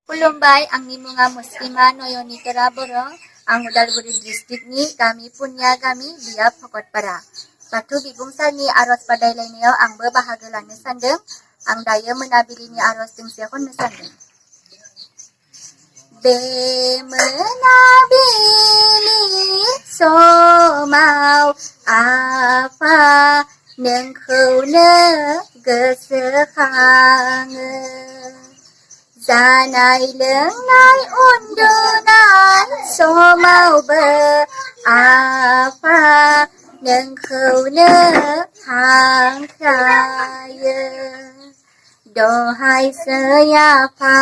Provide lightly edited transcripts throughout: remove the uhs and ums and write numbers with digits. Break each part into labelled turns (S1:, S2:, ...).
S1: खुलुमबाय आंनि मुङा मुस्लिमा नयनितरा बर'। आं उदालगुरि डिस्ट्रिक्टनि गामि पुनिया गामि बिया भकतपारा। बाथौ बिबुंसारनि आरज बादायलायनायाव आंबो बाहागो लानो सानदों। आं दायो मोनाबिलिनि आरज दोंसे खननो सानदों। बे मोनाबिलि समाव आफा नोंखौनो गोसोखाङो। जानाय लोंनाय उन्दुनाय समावबो आफा नोंखौनो हांख्रायो। दहायसो आफा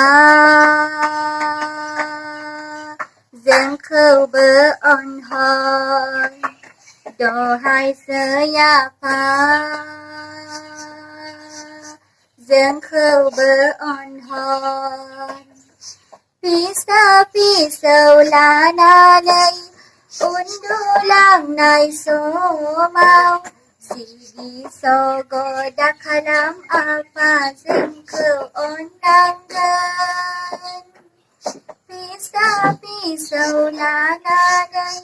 S1: जोंखौबो अनहर। दहायसो आफा जोंखौबो अनहर। फिसा फिसौ लानानै उन्दुलांनाय समाव सिगि सगदा खालाम आफा जोंखौ अननांगोन। फिसा फिसौ लानानै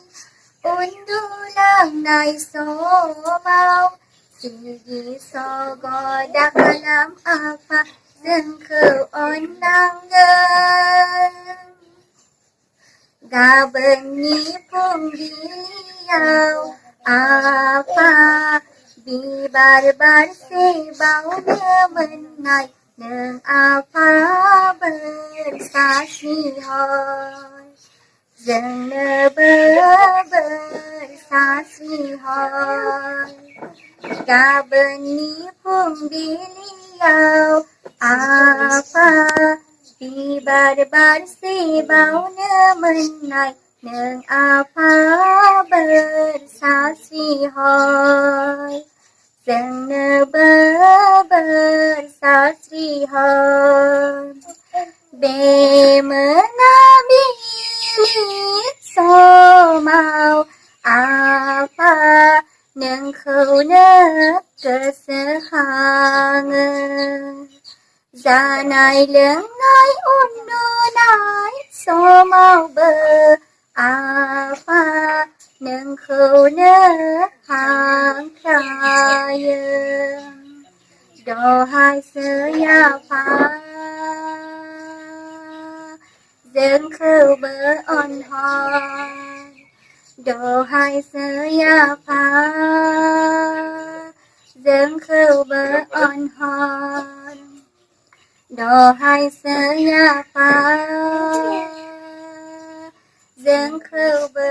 S1: उन्दुलांनाय समाव सिगि सगदा खालाम आफा जोंखौ अननांगोन। गाबोननि फुंबिलियाव आफा बिबार बारसे बावनो मोननाय नों आफा बोर सारस्रिहर। जोंनोबो बोर सारस्रिहर। गाबोननि फुंबिलियाव आफा बिबार बारसे बावनो मोननाय नों आफा बोर सारस्रिहर। जोंनोबो बोर सारस्रिहर। बे मोनाबिलि समाव आफा नोंखौनो गोसोखाङो। जानाय लोंनाय उन्दुनाय समावबो आफा नोंखौनो हांख्रायो। दहायसो आफा जोंखौबो अनहर। दहायसो आफा जोंखौबो अनहर। दहायसो आफा जोंखौबो